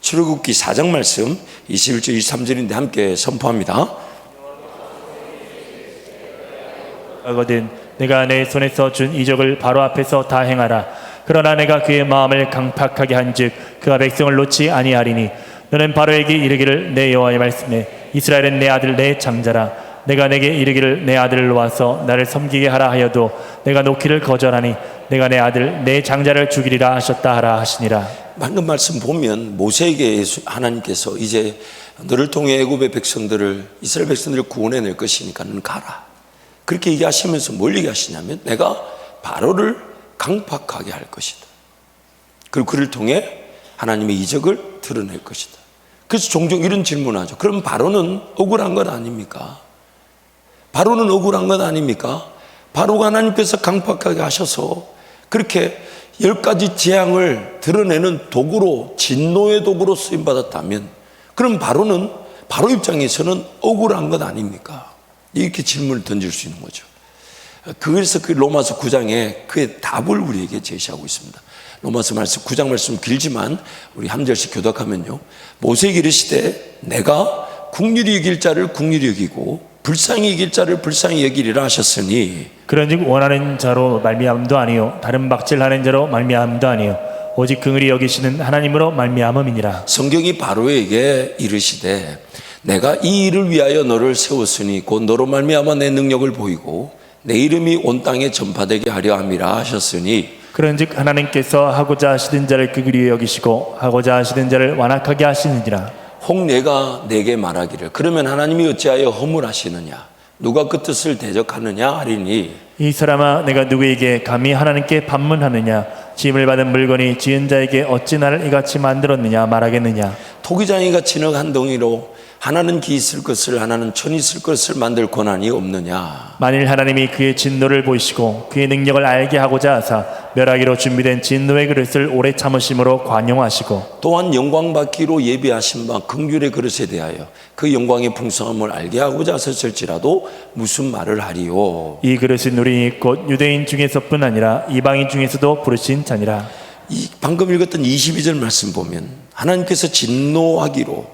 출애굽기 4장 말씀 21절 23절인데 함께 선포합니다. 하거든 내가 내 손에서 준 이적을 바로 앞에서 다 행하라. 그러나 내가 그의 마음을 강팍하게 한즉 그가 백성을 놓지 아니하리니 너는 바로에게 이르기를 내 여호와의 말씀에 이스라엘은 내 아들 내 장자라. 내가 내게 이르기를 내 아들을 놓아서 나를 섬기게 하라 하여도 내가 놓기를 거절하니 내가 내 아들 내 장자를 죽이리라 하셨다 하라 하시니라. 방금 말씀 보면 모세에게 하나님께서 이제 너를 통해 애굽의 백성들을 이스라엘 백성들을 구원해낼 것이니까 너는 가라. 그렇게 얘기하시면서 뭘 얘기하시냐면 내가 바로를 강팍하게 할 것이다. 그리고 그를 통해 하나님의 이적을 드러낼 것이다. 그래서 종종 이런 질문하죠. 그럼 바로는 억울한 것 아닙니까? 바로는 억울한 것 아닙니까? 바로가 하나님께서 강팍하게 하셔서 그렇게 10가지 재앙을 드러내는 도구로, 진노의 도구로 쓰임받았다면 그럼 바로 입장에서는 억울한 것 아닙니까? 이렇게 질문을 던질 수 있는 거죠. 그래서 그 로마서 9장에 그의 답을 우리에게 제시하고 있습니다. 로마서 말씀 9장 말씀 길지만 우리 한 절씩 교독하면요, 모세에게 이르시되 내가 긍휼히 여길 자를 긍휼히 여기고 불쌍히 여길 자를 불쌍히 여기리라 하셨으니 그런즉 원하는 자로 말미암음도 아니요 다른 박질하는 자로 말미암음도 아니요 오직 긍휼히 여기시는 하나님으로 말미암음이니라. 성경이 바로에게 이르시되 내가 이 일을 위하여 너를 세웠으니 곧 너로 말미암아 내 능력을 보이고 내 이름이 온 땅에 전파되게 하려 함이라 하셨으니 그런즉 하나님께서 하고자 하시는 자를 긍휼히 여기시고 하고자 하시는 자를 완악하게 하시느니라. 혹 내가 내게 말하기를 그러면 하나님이 어찌하여 허물하시느냐 누가 그 뜻을 대적하느냐 하리니 이 사람아 내가 누구에게 감히 하나님께 반문하느냐 지음을 받은 물건이 지은 자에게 어찌 나를 이같이 만들었느냐 말하겠느냐. 토기장이가 진흙 한 덩이로 하나는 기 있을 것을 하나는 천 있을 것을 만들 권한이 없느냐. 만일 하나님이 그의 진노를 보이시고 그의 능력을 알게 하고자 하사 멸하기로 준비된 진노의 그릇을 오래 참으심으로 관용하시고 또한 영광 받기로 예비하신 바 긍휼의 그릇에 대하여 그 영광의 풍성함을 알게 하고자 하셨을지라도 무슨 말을 하리요. 이 그릇은 우리 곧 유대인 중에서뿐 아니라 이방인 중에서도 부르신 자니라. 이 방금 읽었던 22절 말씀 보면 하나님께서 진노하기로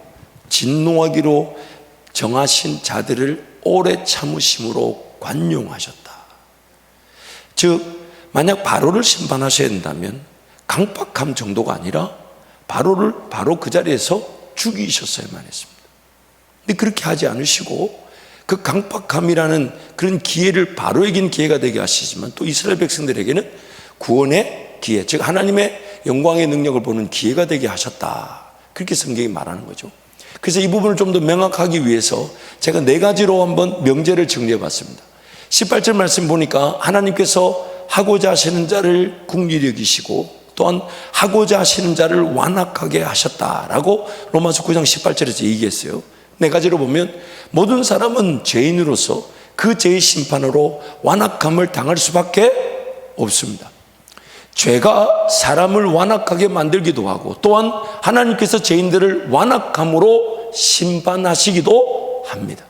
정하신 자들을 오래 참으심으로 관용하셨다. 즉 만약 바로를 심판하셔야 된다면 강팍함 정도가 아니라 바로를 바로 그 자리에서 죽이셨어야만 했습니다. 근데 그렇게 하지 않으시고 그 강팍함이라는 그런 기회를 바로에겐 기회가 되게 하시지만 또 이스라엘 백성들에게는 구원의 기회, 즉 하나님의 영광의 능력을 보는 기회가 되게 하셨다. 그렇게 성경이 말하는 거죠. 그래서 이 부분을 좀 더 명확하기 위해서 제가 4가지로 한번 명제를 정리해 봤습니다. 18절 말씀 보니까 하나님께서 하고자 하시는 자를 긍휼히 여기시고 또한 하고자 하시는 자를 완악하게 하셨다라고 로마서 9장 18절에서 얘기했어요. 4가지로 보면 모든 사람은 죄인으로서 그 죄의 심판으로 완악함을 당할 수밖에 없습니다. 죄가 사람을 완악하게 만들기도 하고 또한 하나님께서 죄인들을 완악함으로 심판하시기도 합니다.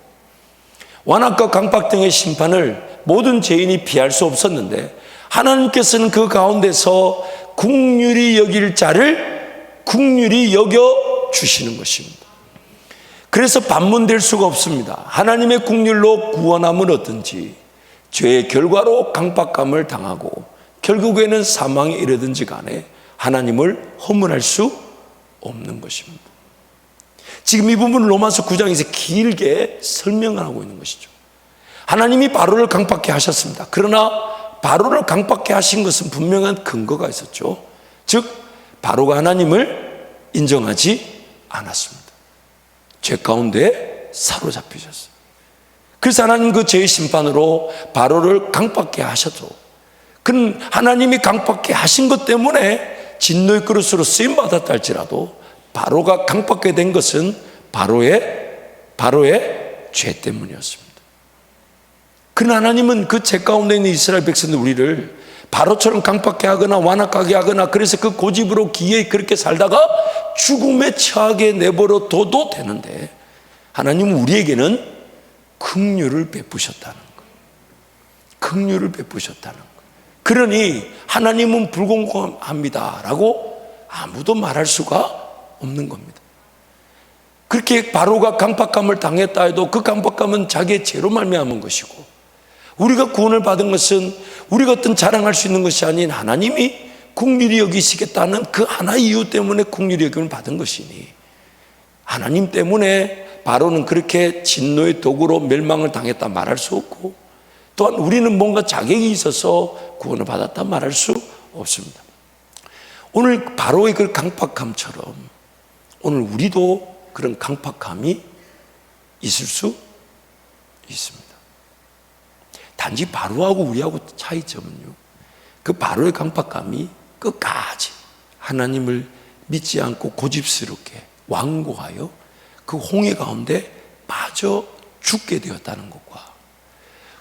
완악과 강팍 등의 심판을 모든 죄인이 피할 수 없었는데 하나님께서는 그 가운데서 긍휼히 여길 자를 긍휼히 여겨 주시는 것입니다. 그래서 반문될 수가 없습니다. 하나님의 긍휼로 구원함은 어떤지 죄의 결과로 강팍감을 당하고 결국에는 사망에 이르든지 간에 하나님을 허물할 수 없는 것입니다. 지금 이 부분을 로마서 9장에서 길게 설명을 하고 있는 것이죠. 하나님이 바로를 강팍케 하셨습니다. 그러나 바로를 강팍케 하신 것은 분명한 근거가 있었죠. 즉 바로가 하나님을 인정하지 않았습니다. 죄 가운데 사로잡히셨어요. 그래서 하나님 그 죄의 심판으로 바로를 강팍케 하셔도 그는 하나님이 강팍케 하신 것 때문에 진노의 그릇으로 쓰임받았다 할지라도 바로가 강팍케 된 것은 바로의 죄 때문이었습니다. 그러나 하나님은 그 죄 가운데 있는 이스라엘 백성들 우리를 바로처럼 강팍케 하거나 완악하게 하거나 그래서 그 고집으로 기에 그렇게 살다가 죽음에 처하게 내버려 둬도 되는데 하나님은 우리에게는 긍휼을 베푸셨다는 거예요. 긍휼을 베푸셨다는 거예요. 그러니 하나님은 불공평합니다 라고 아무도 말할 수가 없는 겁니다. 그렇게 바로가 강팍감을 당했다 해도 그 강팍감은 자기의 죄로 말미암은 것이고, 우리가 구원을 받은 것은 우리가 어떤 자랑할 수 있는 것이 아닌 하나님이 긍휼히 여기시겠다는 그 하나의 이유 때문에 긍휼히 여김을 받은 것이니, 하나님 때문에 바로는 그렇게 진노의 도구로 멸망을 당했다 말할 수 없고, 또한 우리는 뭔가 자격이 있어서 구원을 받았다 말할 수 없습니다. 오늘 바로의 그 강팍함처럼 오늘 우리도 그런 강팍함이 있을 수 있습니다. 단지 바로하고 우리하고 차이점은요, 그 바로의 강팍함이 끝까지 하나님을 믿지 않고 고집스럽게 완고하여 그 홍해 가운데 빠져 죽게 되었다는 것과,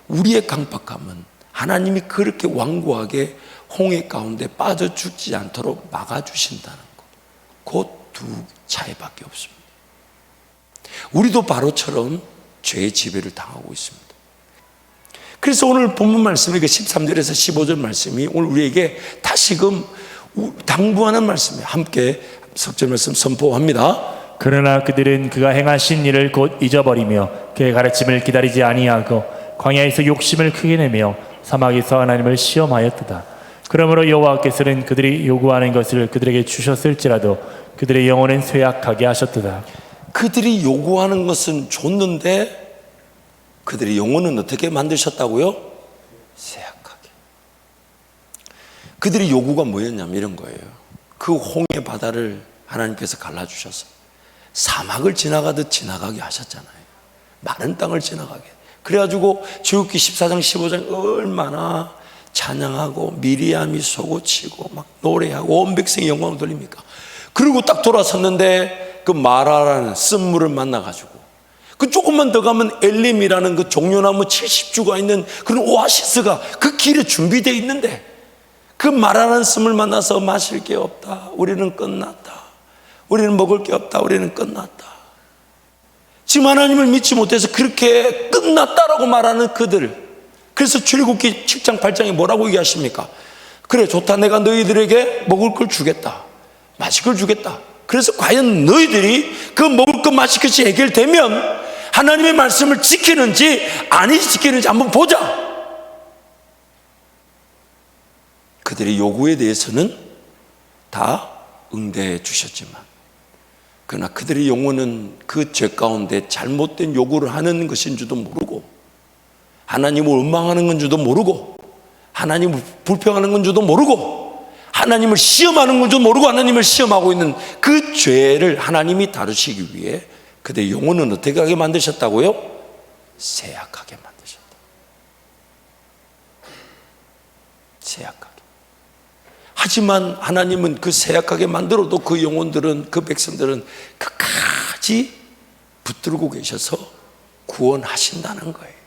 우리의 강팍함은 하나님이 그렇게 완고하게 홍해 가운데 빠져 죽지 않도록 막아주신다는 것, 그 두 차이밖에 없습니다. 우리도 바로처럼 죄의 지배를 당하고 있습니다. 그래서 오늘 본문 말씀이 그 13절에서 15절 말씀이 오늘 우리에게 다시금 당부하는 말씀이에요. 함께 석절 말씀 선포합니다. 그러나 그들은 그가 행하신 일을 곧 잊어버리며 그의 가르침을 기다리지 아니하고 광야에서 욕심을 크게 내며 사막에서 하나님을 시험하였도다. 그러므로 여호와께서는 그들이 요구하는 것을 그들에게 주셨을지라도 그들의 영혼은 쇠약하게 하셨도다. 그들이 요구하는 것은 줬는데 그들의 영혼은 어떻게 만드셨다고요? 쇠약하게. 그들의 요구가 뭐였냐면 이런 거예요. 그 홍해 바다를 하나님께서 갈라주셔서 사막을 지나가듯 지나가게 하셨잖아요. 마른 땅을 지나가게. 그래가지고 출애굽기 14장 15장 얼마나 찬양하고 미리암이 소고치고 막 노래하고 온 백성이 영광을 돌립니까? 그리고 딱 돌아섰는데 그 마라라는 쓴물을 만나가지고, 그 조금만 더 가면 엘림이라는 그 종려나무 70주가 있는 그런 오아시스가 그 길에 준비되어 있는데, 그 마라라는 쓴물 만나서 마실 게 없다, 우리는 끝났다, 우리는 먹을 게 없다, 우리는 끝났다. 지금 하나님을 믿지 못해서 그렇게 끝났다라고 말하는 그들, 그래서 출애굽기 7장 8장에 뭐라고 얘기하십니까? 그래, 좋다, 내가 너희들에게 먹을 걸 주겠다, 마실 걸 주겠다. 그래서 과연 너희들이 그 먹을 것 마실 것이 해결되면 하나님의 말씀을 지키는지 아니 지키는지 한번 보자. 그들의 요구에 대해서는 다 응대해 주셨지만, 그러나 그들의 영혼은 그 죄 가운데 잘못된 요구를 하는 것인 줄도 모르고, 하나님을 원망하는 건 줄도 모르고, 하나님을 불평하는 건 줄도 모르고, 하나님을 시험하는 건 줄도 모르고 하나님을 시험하고 있는 그 죄를 하나님이 다루시기 위해 그들의 영혼은 어떻게 하게 만드셨다고요? 쇠약하게 만드셨다. 쇠약하게. 하지만 하나님은 그 쇠약하게 만들어도 그 영혼들은, 그 백성들은 끝까지 붙들고 계셔서 구원하신다는 거예요.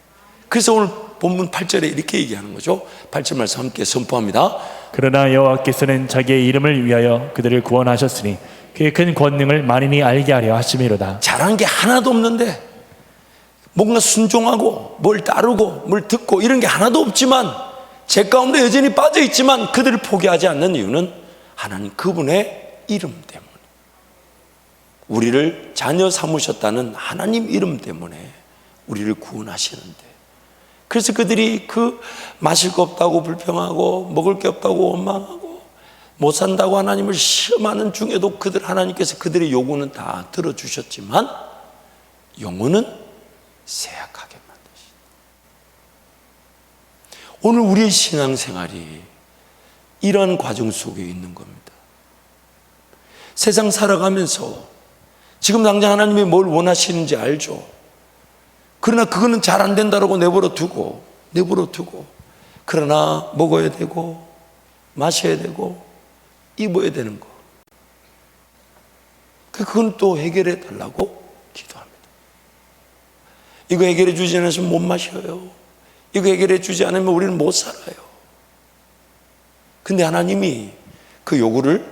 그래서 오늘 본문 8절에 이렇게 얘기하는 거죠. 8절 말씀 함께 선포합니다. 그러나 여호와께서는 자기의 이름을 위하여 그들을 구원하셨으니 그의 큰 권능을 만인이 알게 하려 하심이로다. 잘한 게 하나도 없는데, 뭔가 순종하고 뭘 따르고 뭘 듣고 이런 게 하나도 없지만, 죄 가운데 여전히 빠져 있지만 그들을 포기하지 않는 이유는 하나님 그분의 이름 때문에, 우리를 자녀 삼으셨다는 하나님 이름 때문에 우리를 구원하시는데, 그래서 그들이 그 마실 거 없다고 불평하고 먹을 게 없다고 원망하고 못 산다고 하나님을 시험하는 중에도 그들, 하나님께서 그들의 요구는 다 들어주셨지만 영혼은 쇠약하게 만드신다. 오늘 우리의 신앙생활이 이러한 과정 속에 있는 겁니다. 세상 살아가면서 지금 당장 하나님이 뭘 원하시는지 알죠. 그러나 그거는 잘 안 된다라고 내버려 두고 그러나 먹어야 되고 마셔야 되고 입어야 되는 거, 그건 또 해결해 달라고 기도합니다. 이거 해결해 주지 않으면 못 마셔요. 이거 해결해 주지 않으면 우리는 못 살아요. 근데 하나님이 그 요구를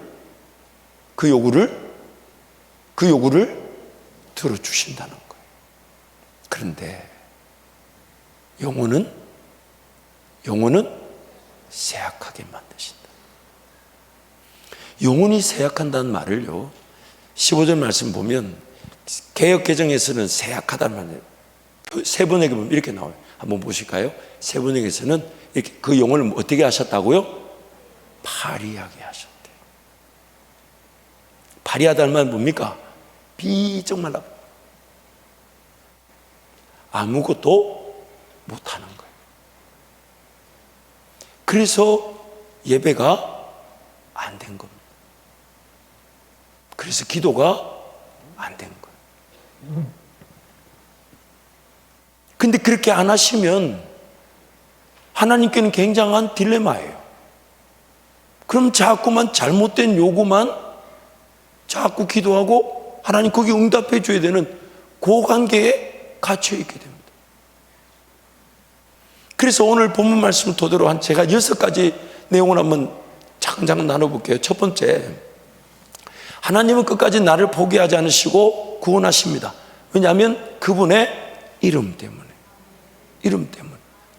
들어주신다는 거예요. 그런데 영혼은 쇠약하게 만드신다. 영혼이 쇠약한다는 말을요, 15절 말씀 보면 개역 개정에서는 세약하다는 말이에요. 세번역에 보면 이렇게 나와요. 한번 보실까요? 세번역에서는 이렇게 그 용어를 어떻게 하셨다고요? 파리하게 하셨대요. 파리하다는 말은 뭡니까? 비쩍 말라 아무것도 못하는 거예요. 그래서 예배가 안 된 겁니다. 그래서 기도가 안 된 거예요. 근데 그렇게 안 하시면 하나님께는 굉장한 딜레마예요. 그럼 자꾸만 잘못된 요구만 자꾸 기도하고 하나님 거기 응답해 줘야 되는 그 관계에 갇혀 있게 됩니다. 그래서 오늘 본문 말씀 토대로 제가 6가지 내용을 한번 차근차근 나눠볼게요. 첫 번째, 하나님은 끝까지 나를 포기하지 않으시고 구원하십니다. 왜냐하면 그분의 이름 때문에.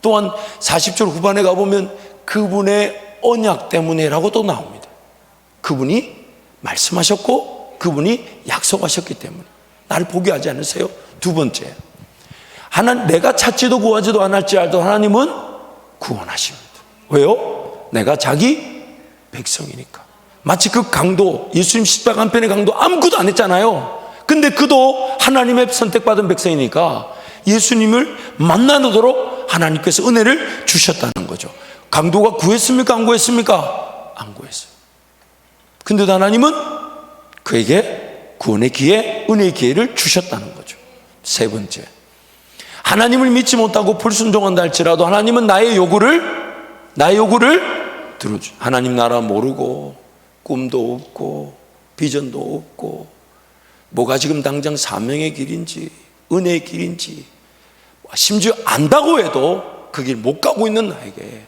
또한 40절 후반에 가보면 그분의 언약 때문에라고 또 나옵니다. 그분이 말씀하셨고 그분이 약속하셨기 때문에 나를 포기하지 않으세요. 두 번째, 내가 찾지도 구하지도 않을지라도 하나님은 구원하십니다. 왜요? 내가 자기 백성이니까. 마치 그 강도, 예수님 십자가 한 편의 강도 아무것도 안 했잖아요. 근데 그도 하나님의 선택받은 백성이니까 예수님을 만나도록 하나님께서 은혜를 주셨다는 거죠. 강도가 구했습니까? 안 구했습니까? 안 구했어요. 근데 하나님은 그에게 구원의 기회, 은혜의 기회를 주셨다는 거죠. 세 번째, 하나님을 믿지 못하고 불순종한다 할지라도 하나님은 나의 요구를 들어주죠. 하나님 나라 모르고 꿈도 없고 비전도 없고 뭐가 지금 당장 사명의 길인지 은혜의 길인지 심지어 안다고 해도 그 길 못 가고 있는 나에게,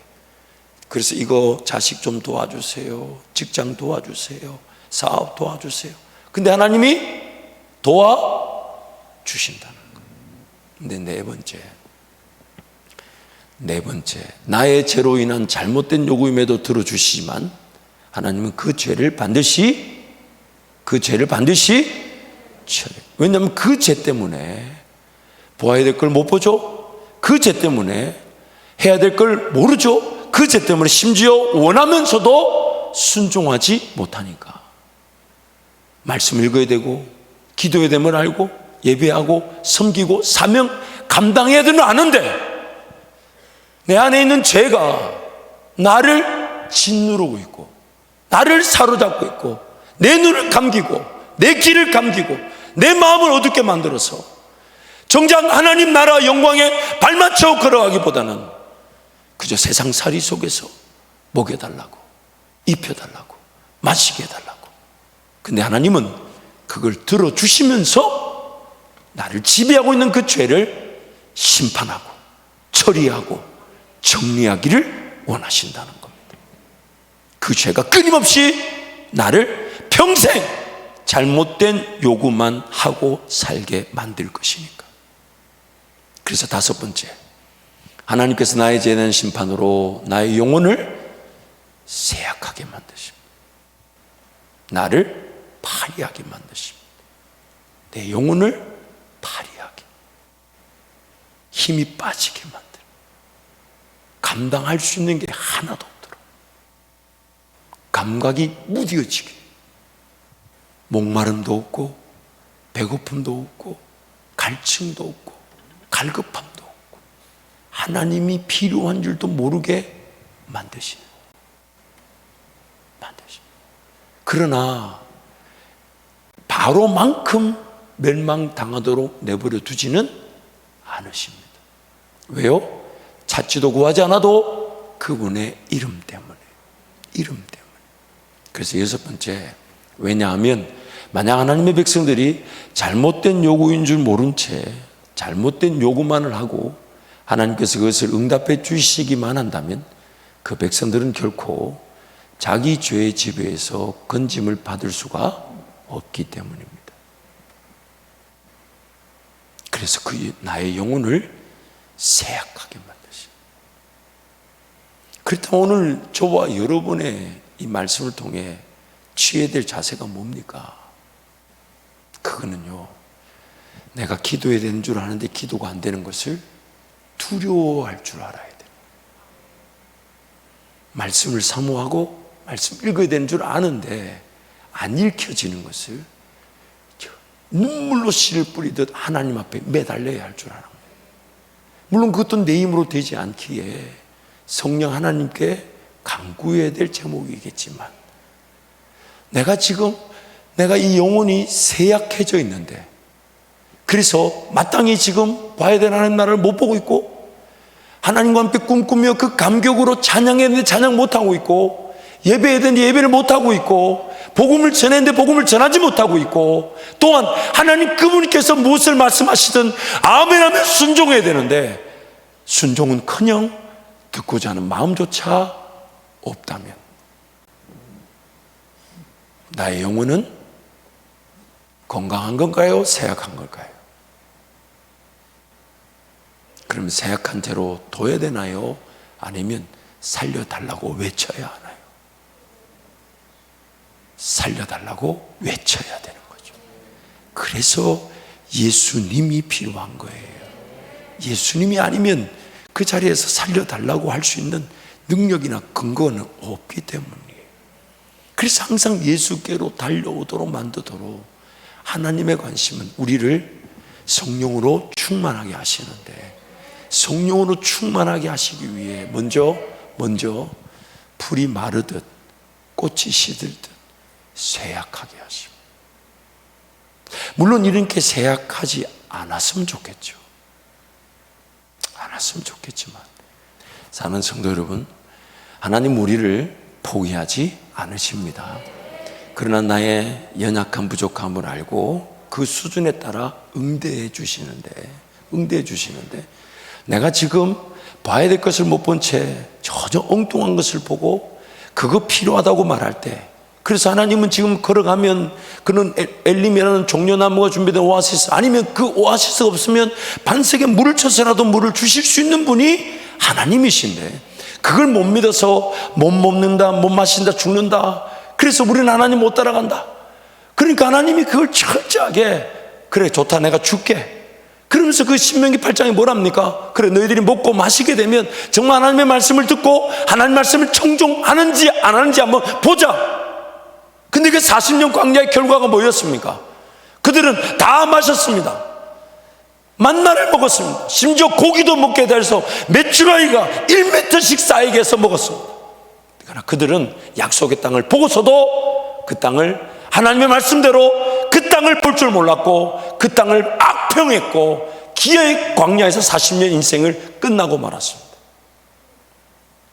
그래서 이거 자식 좀 도와주세요, 직장 도와주세요, 사업 도와주세요. 근데 하나님이 도와주신다는 거예요. 근데 네 번째, 나의 죄로 인한 잘못된 요구임에도 들어주시지만 하나님은 그 죄를 반드시 처리해요. 왜냐하면 그 죄 때문에 보아야 될 걸 못 보죠. 그 죄 때문에 해야 될 걸 모르죠. 그 죄 때문에 심지어 원하면서도 순종하지 못하니까 말씀 읽어야 되고 기도해야 됨을 알고 예배하고 섬기고 사명 감당해야 되는 걸 아는데 내 안에 있는 죄가 나를 짓누르고 있고 나를 사로잡고 있고 내 눈을 감기고 내 귀를 감기고 내 마음을 어둡게 만들어서 정작 하나님 나라 영광에 발맞춰 걸어가기보다는 그저 세상살이 속에서 먹여달라고 입혀달라고 마시게 해달라고. 근데 하나님은 그걸 들어주시면서 나를 지배하고 있는 그 죄를 심판하고 처리하고 정리하기를 원하신다는 겁니다. 그 죄가 끊임없이 나를 평생 잘못된 요구만 하고 살게 만들 것이니까. 그래서 다섯 번째, 하나님께서 나의 죄에 대한 심판으로 나의 영혼을 쇠약하게 만드십니다. 나를 파리하게 만드십니다. 내 영혼을 파리하게, 힘이 빠지게 만들어 감당할 수 있는 게 하나도 없도록, 감각이 무뎌지게, 목마름도 없고 배고픔도 없고 갈증도 없고 갈급함도 없고 하나님이 필요한 줄도 모르게 만드시는. 그러나 바로만큼 멸망당하도록 내버려 두지는 않으십니다. 왜요? 찾지도 구하지 않아도 그분의 이름 때문에. 그래서 여섯 번째, 왜냐하면 만약 하나님의 백성들이 잘못된 요구인 줄 모른 채 잘못된 요구만을 하고 하나님께서 그것을 응답해 주시기만 한다면 그 백성들은 결코 자기 죄의 지배에서 건짐을 받을 수가 없기 때문입니다. 그래서 나의 영혼을 쇠약하게 만드십니다. 그렇다면 오늘 저와 여러분의 이 말씀을 통해 취해야 될 자세가 뭡니까? 그거는요, 내가 기도해야 되는 줄 아는데 기도가 안 되는 것을 두려워할 줄 알아야 돼요. 말씀을 사모하고 말씀 읽어야 되는 줄 아는데 안 읽혀지는 것을 눈물로 씨를 뿌리듯 하나님 앞에 매달려야 할 줄 아는 거예요. 물론 그것도 내 힘으로 되지 않기에 성령 하나님께 간구해야 될 제목이겠지만, 내가 이 영혼이 세약해져 있는데, 그래서 마땅히 지금 봐야 되는 하나님 나라를 못 보고 있고, 하나님과 함께 꿈꾸며 그 감격으로 찬양해야 되는데 찬양 못하고 있고, 예배해야 되는데 예배를 못하고 있고, 복음을 전해야 되는데 복음을 전하지 못하고 있고, 또한 하나님 그분께서 무엇을 말씀하시든 아멘하며 순종해야 되는데 순종은커녕 듣고자 하는 마음조차 없다면, 나의 영혼은 건강한 건가요? 세약한 걸까요? 그러면 세약한 채로 둬야 되나요? 아니면 살려달라고 외쳐야 하나요? 살려달라고 외쳐야 되는 거죠. 그래서 예수님이 필요한 거예요. 예수님이 아니면 그 자리에서 살려달라고 할 수 있는 능력이나 근거는 없기 때문이에요. 그래서 항상 예수께로 달려오도록 만들도록 하나님의 관심은 우리를 성령으로 충만하게 하시는데, 성령으로 충만하게 하시기 위해 먼저 풀이 마르듯 꽃이 시들듯 쇠약하게 하시고, 물론 이렇게 쇠약하지 않았으면 좋겠죠. 않았으면 좋겠지만, 사는 성도 여러분, 하나님 우리를 포기하지 않으십니다. 그러나 나의 연약한 부족함을 알고 그 수준에 따라 응대해 주시는데, 내가 지금 봐야 될 것을 못 본 채 전혀 엉뚱한 것을 보고 그거 필요하다고 말할 때, 그래서 하나님은 지금 걸어가면 그는 엘림이라는 종려나무가 준비된 오아시스, 아니면 그 오아시스가 없으면 반석에 물을 쳐서라도 물을 주실 수 있는 분이 하나님이신데, 그걸 못 믿어서 못 먹는다, 못 마신다, 죽는다. 그래서 우리는 하나님 못 따라간다. 그러니까 하나님이 그걸 철저하게, 그래 좋다 내가 줄게, 그러면서 그 신명기 8장이 뭐랍니까? 그래 너희들이 먹고 마시게 되면 정말 하나님의 말씀을 듣고 하나님의 말씀을 청종하는지 안 하는지 한번 보자. 근데 그 40년 광야의 결과가 뭐였습니까? 그들은 다 마셨습니다. 만나를 먹었습니다. 심지어 고기도 먹게 돼서 메추라기가 1m씩 쌓이게 해서 먹었습니다. 그러나 그들은 약속의 땅을 보고서도 그 땅을 하나님의 말씀대로 그 땅을 볼 줄 몰랐고, 그 땅을 악평했고 기어의 광야에서 40년 인생을 끝나고 말았습니다.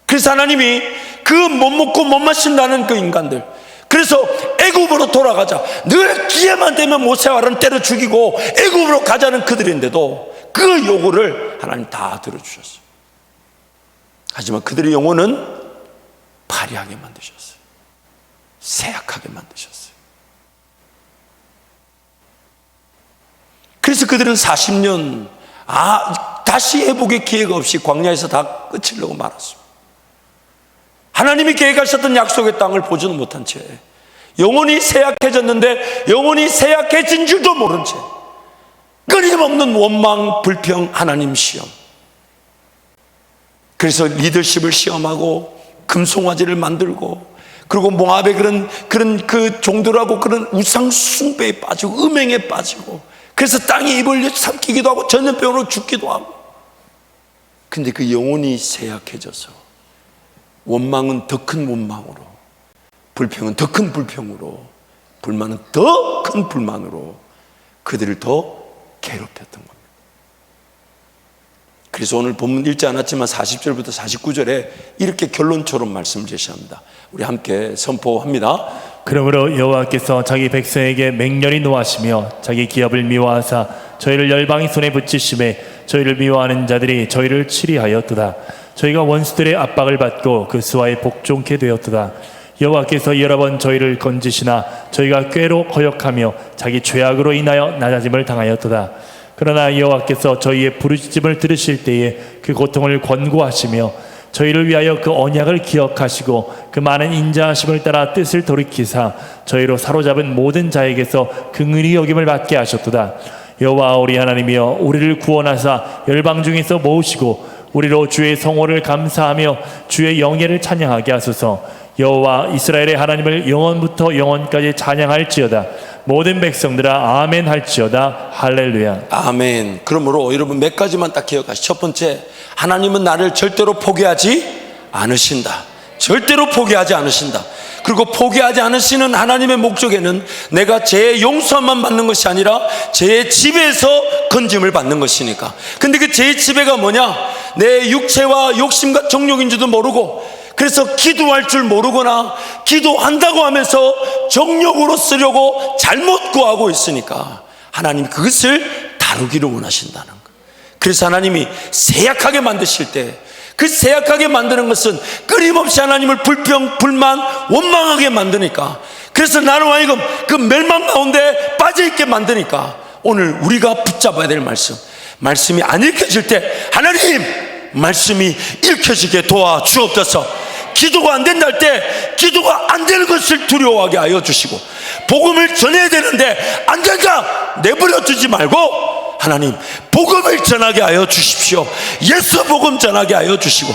그래서 하나님이 그 못 먹고 못 마신다는 그 인간들, 그래서 애굽으로 돌아가자, 늘 기회만 되면 모세와는 때려 죽이고 애굽으로 가자는 그들인데도 그 요구를 하나님 다 들어주셨어요. 하지만 그들의 영혼은 파리하게 만드셨어요. 쇠약하게 만드셨어요. 그래서 그들은 40년 다시 회복의 기회가 없이 광야에서 다 끝이려고 말았습니다. 하나님이 계획하셨던 약속의 땅을 보지는 못한 채 영혼이 쇠약해졌는데, 영혼이 쇠약해진 줄도 모른 채 끊임없는 원망, 불평, 하나님 시험. 그래서 리더십을 시험하고 금송아지를 만들고, 그리고 모압의 그런 그 종들하고 그런 우상 숭배에 빠지고 음행에 빠지고, 그래서 땅에 입을 삼키기도 하고 전염병으로 죽기도 하고. 근데 그 영혼이 쇠약해져서 원망은 더 큰 원망으로, 불평은 더 큰 불평으로, 불만은 더 큰 불만으로 그들을 더 괴롭혔던 겁니다. 그래서 오늘 본문 읽지 않았지만 40절부터 49절에 이렇게 결론처럼 말씀을 제시합니다. 우리 함께 선포합니다. 그러므로 여호와께서 자기 백성에게 맹렬히 노하시며 자기 기업을 미워하사 저희를 열방의 손에 붙이심에 저희를 미워하는 자들이 저희를 치리하였도다. 저희가 원수들의 압박을 받고 그 수하에 복종케 되었도다. 여호와께서 여러 번 저희를 건지시나 저희가 꾀로 거역하며 자기 죄악으로 인하여 낮아짐을 당하였도다. 그러나 여호와께서 저희의 부르짖음을 들으실 때에 그 고통을 권고하시며 저희를 위하여 그 언약을 기억하시고 그 많은 인자하심을 따라 뜻을 돌이키사 저희로 사로잡은 모든 자에게서 긍휼히 여김을 받게 하셨도다. 여호와 우리 하나님이여, 우리를 구원하사 열방 중에서 모으시고 우리로 주의 성호를 감사하며 주의 영예를 찬양하게 하소서. 여호와 이스라엘의 하나님을 영원부터 영원까지 찬양할지어다. 모든 백성들아 아멘 할지어다. 할렐루야. 아멘. 그러므로 여러분 몇 가지만 딱 기억하시죠. 첫 번째, 하나님은 나를 절대로 포기하지 않으신다. 절대로 포기하지 않으신다. 그리고 포기하지 않으시는 하나님의 목적에는 내가 죄의 용서만 받는 것이 아니라 죄의 지배에서 건짐을 받는 것이니까. 근데 그 죄의 지배가 뭐냐? 내 육체와 욕심과 정욕인 줄도 모르고, 그래서 기도할 줄 모르거나 기도한다고 하면서 정욕으로 쓰려고 잘못 구하고 있으니까 하나님이 그것을 다루기를 원하신다는 거예요. 그래서 하나님이 세약하게 만드실 때, 그 세약하게 만드는 것은 끊임없이 하나님을 불만, 원망하게 만드니까, 그래서 나는 하여금 그 멸망 가운데 빠져있게 만드니까, 오늘 우리가 붙잡아야 될 말씀이 안 읽혀질 때 하나님 말씀이 읽혀지게 도와주옵소서. 기도가 안 된다 할 때 기도가 안 되는 것을 두려워하게 하여 주시고, 복음을 전해야 되는데 안 된다 내버려 두지 말고 하나님 복음을 전하게 하여 주십시오. 예수 복음 전하게 하여 주시고,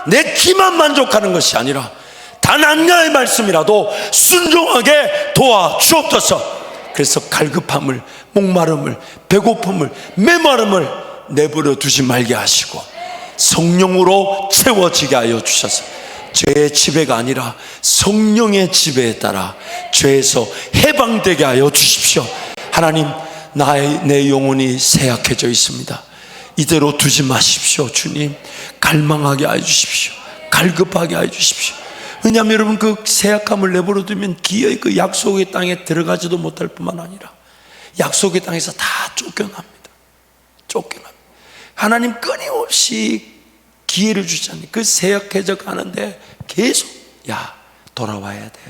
내 기만 만족하는 것이 아니라 단 한 가지 말씀이라도 순종하게 도와주옵소서. 그래서 갈급함을, 목마름을, 배고픔을, 메마름을 내버려 두지 말게 하시고 성령으로 채워지게 하여 주셔서 죄의 지배가 아니라 성령의 지배에 따라 죄에서 해방되게 하여 주십시오. 하나님, 내 영혼이 쇠약해져 있습니다. 이대로 두지 마십시오. 주님, 갈망하게 하여 주십시오. 갈급하게 하여 주십시오. 왜냐하면 여러분, 그 쇠약함을 내버려 두면 기어이 그 약속의 땅에 들어가지도 못할 뿐만 아니라 약속의 땅에서 다 쫓겨납니다. 하나님 끊임없이 기회를 주지 않니? 그 쇠약해져 가는데 계속 돌아와야 돼.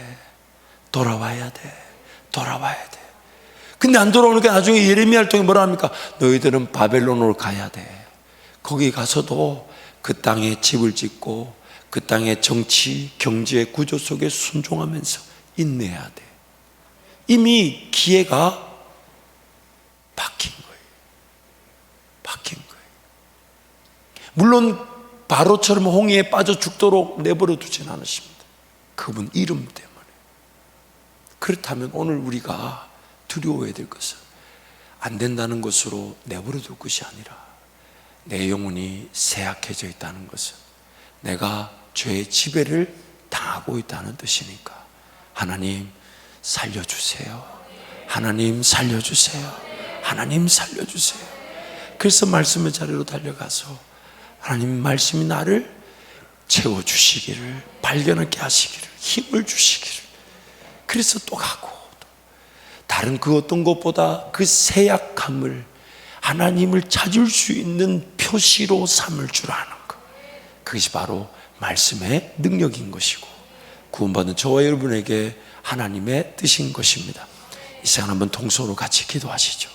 근데 안 돌아오니까 나중에 예레미야를 통해 뭐라 합니까? 너희들은 바벨론으로 가야 돼. 거기 가서도 그 땅에 집을 짓고 그 땅의 정치, 경제 구조 속에 순종하면서 인내해야 돼. 이미 기회가 박힌 거예요. 물론 바로처럼 홍해에 빠져 죽도록 내버려 두진 않으십니다. 그분 이름 때문에. 그렇다면 오늘 우리가 두려워해야 될 것은 안 된다는 것으로 내버려 둘 것이 아니라 내 영혼이 쇠약해져 있다는 것은 내가 죄의 지배를 당하고 있다는 뜻이니까 하나님 살려주세요. 하나님 살려주세요. 하나님 살려주세요. 그래서 말씀의 자리로 달려가서 하나님 말씀이 나를 채워주시기를, 발견하게 하시기를, 힘을 주시기를, 그래서 또 가고, 다른 그 어떤 것보다 그 세약함을 하나님을 찾을 수 있는 표시로 삼을 줄 아는 것, 그것이 바로 말씀의 능력인 것이고 구원받은 저와 여러분에게 하나님의 뜻인 것입니다. 이 시간 한번 통성으로 같이 기도하시죠.